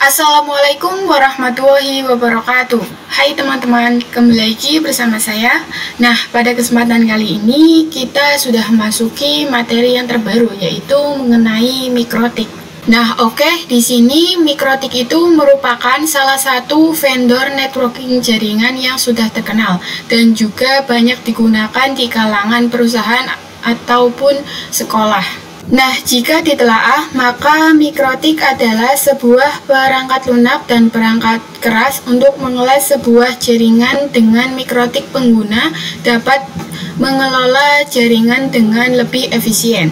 Assalamualaikum warahmatullahi wabarakatuh. Hai teman-teman, kembali lagi bersama saya. Nah, pada kesempatan kali ini kita sudah memasuki materi yang terbaru, yaitu mengenai mikrotik. Nah, di sini mikrotik itu merupakan salah satu vendor networking jaringan yang sudah terkenal dan juga banyak digunakan di kalangan perusahaan ataupun sekolah. Nah, jika ditelaah, maka mikrotik adalah sebuah perangkat lunak dan perangkat keras untuk mengelola sebuah jaringan. Dengan mikrotik, pengguna dapat mengelola jaringan dengan lebih efisien.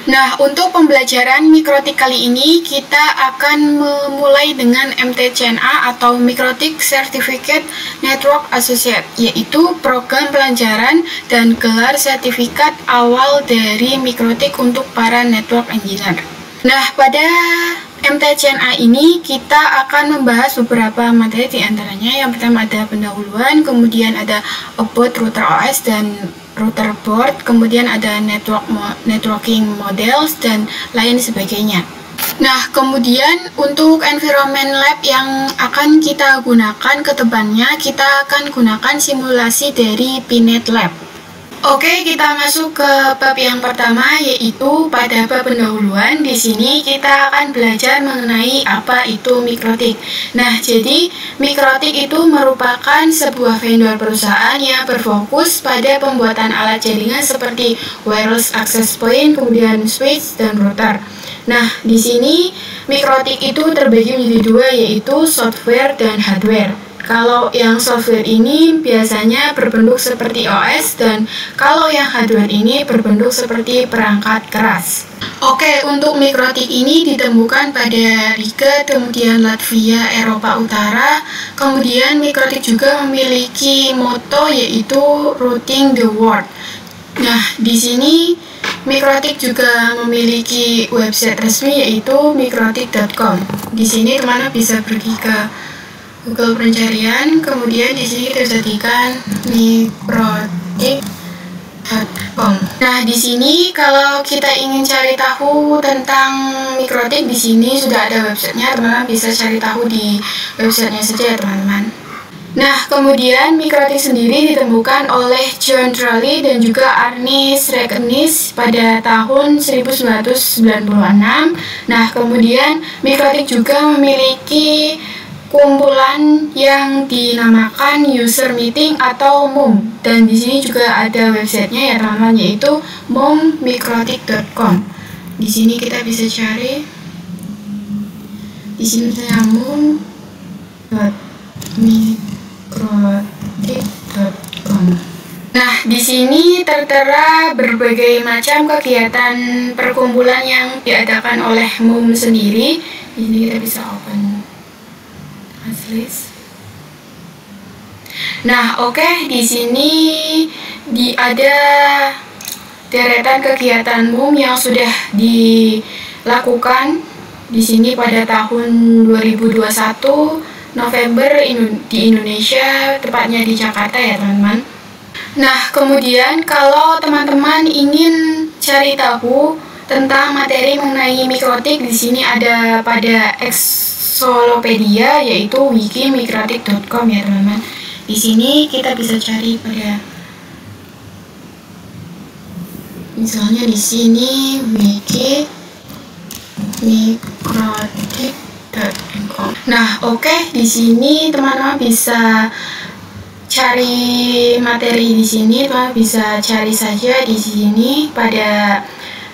Nah, untuk pembelajaran mikrotik kali ini, kita akan memulai dengan MTCNA atau Mikrotik Certificate Network Associate, yaitu program pelajaran dan gelar sertifikat awal dari mikrotik untuk para network engineer. Nah, pada MTCNA ini kita akan membahas beberapa materi, di antaranya yang pertama ada pendahuluan, kemudian ada about router OS dan router board, kemudian ada networking models dan lain sebagainya. Nah, kemudian untuk environment lab yang akan kita gunakan ke depannya, kita akan gunakan simulasi dari PNet Lab. Oke, kita masuk ke bab yang pertama, yaitu pada bab pendahuluan. Di sini kita akan belajar mengenai apa itu mikrotik. Nah, jadi mikrotik itu merupakan sebuah vendor perusahaan yang berfokus pada pembuatan alat jaringan seperti wireless access point, kemudian switch dan router. Nah, di sini mikrotik itu terbagi menjadi dua, yaitu software dan hardware. Kalau yang software ini biasanya berbentuk seperti OS, dan kalau yang hardware ini berbentuk seperti perangkat keras. Oke, untuk mikrotik ini ditemukan pada Riga, kemudian Latvia, Eropa Utara. Kemudian mikrotik juga memiliki moto, yaitu routing the world. Nah, di sini mikrotik juga memiliki website resmi, yaitu mikrotik.com. Di sini teman-teman bisa pergi ke Google pencarian, kemudian di sini kita bisa ketikkan mikrotik.com. Nah, di sini kalau kita ingin cari tahu tentang mikrotik, di sini sudah ada websitenya, teman-teman bisa cari tahu di websitenya saja ya teman-teman. Nah, kemudian mikrotik sendiri ditemukan oleh John Trolley dan juga Arnie Schrecknis pada tahun 1996. Nah, kemudian mikrotik juga memiliki kumpulan yang dinamakan user meeting atau MUM, dan di sini juga ada websitenya ya teman-teman, yaitu mummikrotik.com. Di sini kita bisa cari, di sini misalnya mummikrotik.com. Nah, di sini tertera berbagai macam kegiatan perkumpulan yang diadakan oleh MUM sendiri. Di sini kita bisa open list. Nah, di sini ada deretan kegiatan MUM yang sudah dilakukan di sini pada tahun 2021 November di Indonesia, tepatnya di Jakarta ya teman-teman. Nah, kemudian kalau teman-teman ingin cari tahu tentang materi mengenai mikrotik, di sini ada pada Solopedia, yaitu wiki-mikrotik.com ya teman-teman. Di sini kita bisa cari pada, misalnya di sini wiki-mikrotik.com. Nah, di sini teman-teman bisa cari materi di sini, teman-teman bisa cari saja di sini pada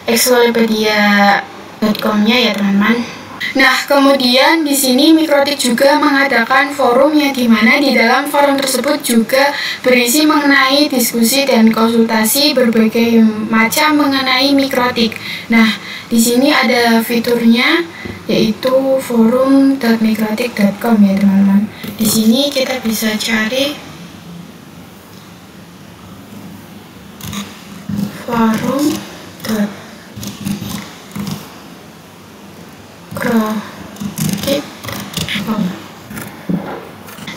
exolopedia.com-nya ya teman-teman. Nah, kemudian di sini mikrotik juga mengadakan forum yang dimana di dalam forum tersebut juga berisi mengenai diskusi dan konsultasi berbagai macam mengenai mikrotik. Nah, di sini ada fiturnya, yaitu forum.mikrotik.com ya teman-teman. Di sini kita bisa cari forum.mikrotik.com.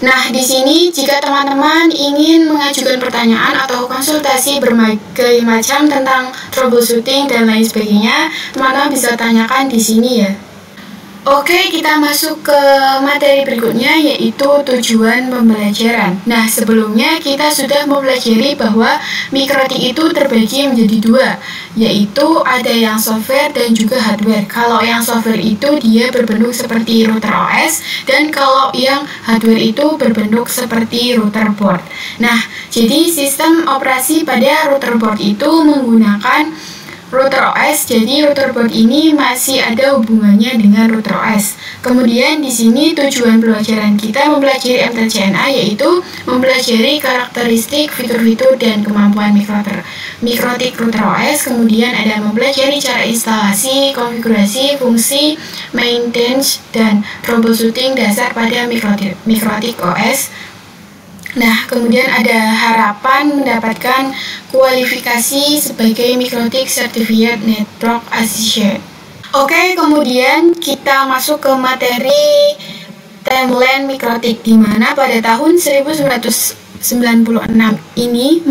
Nah, di sini jika teman-teman ingin mengajukan pertanyaan atau konsultasi berbagai macam tentang troubleshooting dan lain sebagainya, teman-teman bisa tanyakan di sini ya. Oke, kita masuk ke materi berikutnya, yaitu tujuan pembelajaran. Nah, sebelumnya kita sudah mempelajari bahwa mikrotik itu terbagi menjadi dua, yaitu ada yang software dan juga hardware. Kalau yang software itu dia berbentuk seperti router OS, dan kalau yang hardware itu berbentuk seperti router board. Nah, jadi sistem operasi pada router board itu menggunakan router OS, jadi router board ini masih ada hubungannya dengan router OS. Kemudian di sini tujuan pelajaran kita mempelajari MTCNA, yaitu mempelajari karakteristik, fitur-fitur, dan kemampuan mikrotik router OS. Kemudian ada mempelajari cara instalasi, konfigurasi, fungsi, maintenance, dan troubleshooting dasar pada mikrotik OS. Nah, kemudian ada harapan mendapatkan kualifikasi sebagai Mikrotik Certificate Network Associate. Oke, kemudian kita masuk ke materi timeline mikrotik, di mana pada tahun 1996 ini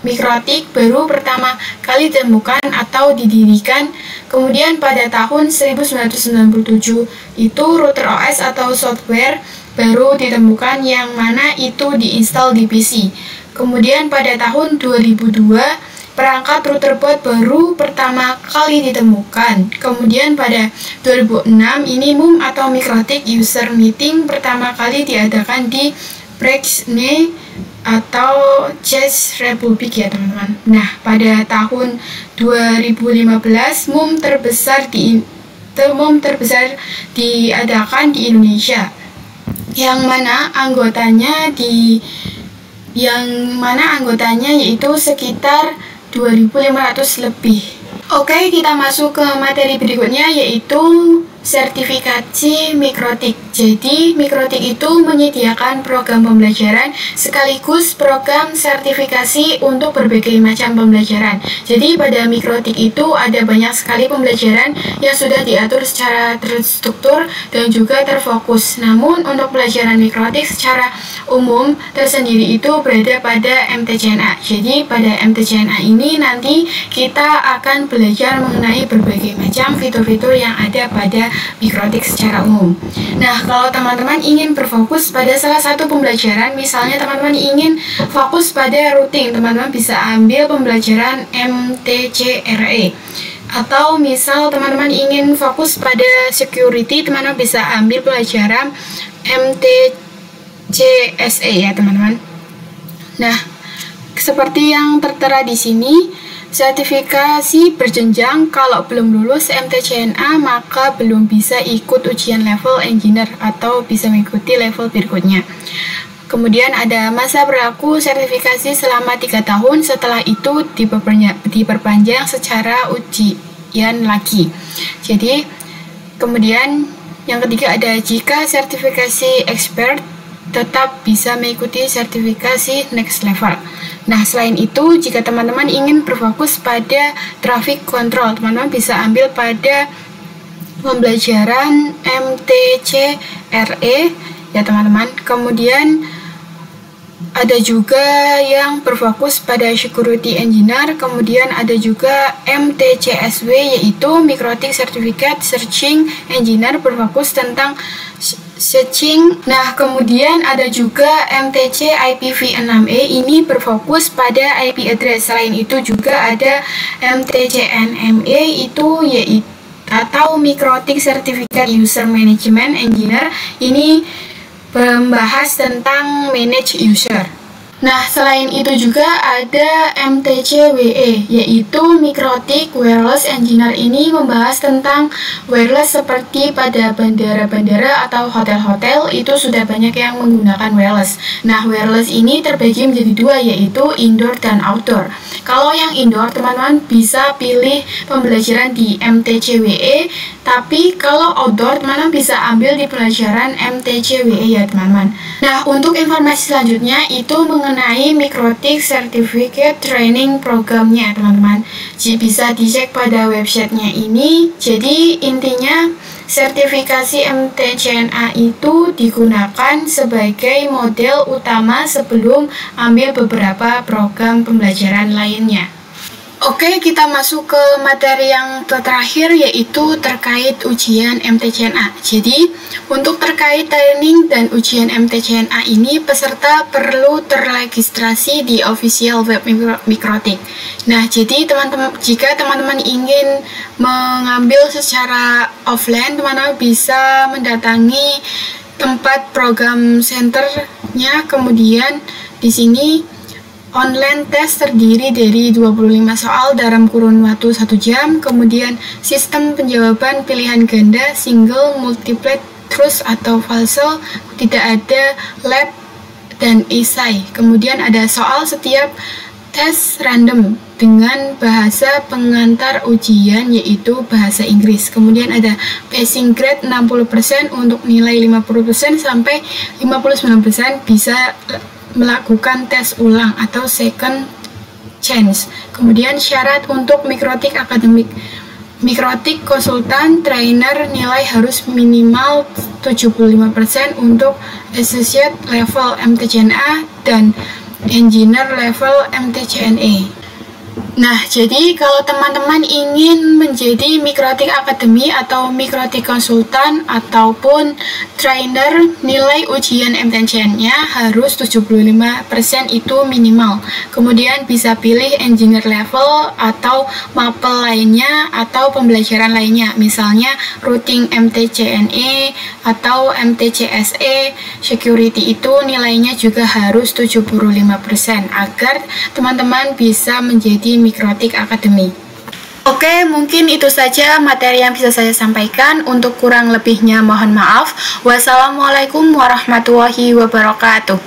mikrotik baru pertama kali ditemukan atau didirikan. Kemudian pada tahun 1997 itu router OS atau software baru ditemukan yang mana itu diinstal di PC. Kemudian pada tahun 2002 perangkat router board baru pertama kali ditemukan. Kemudian pada 2006 ini MUM atau Mikrotik User Meeting pertama kali diadakan di Brezhnev atau Czech Republic ya teman-teman. Nah, pada tahun 2015 MUM terbesar diadakan di Indonesia, yang mana anggotanya yaitu sekitar 2.500 lebih. Oke, kita masuk ke materi berikutnya, yaitu sertifikasi mikrotik. Jadi, mikrotik itu menyediakan program pembelajaran sekaligus program sertifikasi untuk berbagai macam pembelajaran. Jadi, pada mikrotik itu ada banyak sekali pembelajaran yang sudah diatur secara terstruktur dan juga terfokus. Namun, untuk pelajaran mikrotik secara umum tersendiri itu berada pada MTCNA. Jadi, pada MTCNA ini nanti kita akan belajar mengenai berbagai macam fitur-fitur yang ada pada mikrotik secara umum. Nah, kalau teman-teman ingin berfokus pada salah satu pembelajaran, misalnya teman-teman ingin fokus pada routing, teman-teman bisa ambil pembelajaran MTCRE. Atau misal teman-teman ingin fokus pada security, teman-teman bisa ambil pelajaran MTCSE ya teman-teman. Nah, seperti yang tertera di sini, sertifikasi berjenjang. Kalau belum lulus MTCNA maka belum bisa ikut ujian level engineer atau bisa mengikuti level berikutnya. Kemudian ada masa berlaku sertifikasi selama 3 tahun, setelah itu diperpanjang secara ujian lagi. Jadi kemudian yang ketiga ada jika sertifikasi expert tetap bisa mengikuti sertifikasi next level. Nah, selain itu, jika teman-teman ingin berfokus pada traffic control, teman-teman bisa ambil pada pembelajaran MTCRE ya teman-teman. Kemudian ada juga yang berfokus pada security engineer, kemudian ada juga MTCSW yaitu Mikrotik Certificate Searching Engineer, berfokus tentang searching. Nah, kemudian ada juga MTC IPv6E, ini berfokus pada IP address. Selain itu juga ada MTCNME itu yaitu atau Mikrotik Certificate User Management Engineer, ini membahas tentang manage user. Nah, selain itu juga ada MTCWE, yaitu Mikrotik Wireless Engineer, ini membahas tentang wireless seperti pada bandara-bandara atau hotel-hotel, itu sudah banyak yang menggunakan wireless. Nah, wireless ini terbagi menjadi dua, yaitu indoor dan outdoor. Kalau yang indoor, teman-teman bisa pilih pembelajaran di MTCWE, tapi kalau outdoor, teman-teman bisa ambil di pelajaran MTCWE ya teman-teman. Nah, untuk informasi selanjutnya itu mengenai Mikrotik Certificate Training Programnya teman-teman. Jadi bisa dicek pada websitenya ini. Jadi intinya sertifikasi MTCNA itu digunakan sebagai model utama sebelum ambil beberapa program pembelajaran lainnya. Oke, kita masuk ke materi yang terakhir, yaitu terkait ujian MTCNA. Jadi, untuk terkait training dan ujian MTCNA ini, peserta perlu terregistrasi di official web Mikrotik. Nah, jadi jika teman-teman ingin mengambil secara offline, teman-teman bisa mendatangi tempat program centernya. Kemudian di sini online test terdiri dari 25 soal dalam kurun waktu 1 jam, kemudian sistem penjawaban pilihan ganda, single, multiple choice atau false, tidak ada lab dan esai. Kemudian ada soal setiap tes random dengan bahasa pengantar ujian yaitu bahasa Inggris. Kemudian ada passing grade 60% untuk nilai 50% sampai 59% bisa melakukan tes ulang atau second chance. Kemudian syarat untuk Mikrotik akademik. Mikrotik konsultan trainer nilai harus minimal 75% untuk associate level MTCNA dan engineer level MTCNA. Nah, jadi kalau teman-teman ingin menjadi Mikrotik Academy atau Mikrotik Konsultan ataupun trainer, nilai ujian MTCN-nya harus 75% itu minimal. Kemudian bisa pilih engineer level atau mapel lainnya atau pembelajaran lainnya, misalnya routing MTCNE atau MTCSE, security itu nilainya juga harus 75% agar teman-teman bisa menjadi Mikrotik Academy. Oke, mungkin itu saja materi yang bisa saya sampaikan. Untuk kurang lebihnya mohon maaf. Wassalamualaikum warahmatullahi wabarakatuh.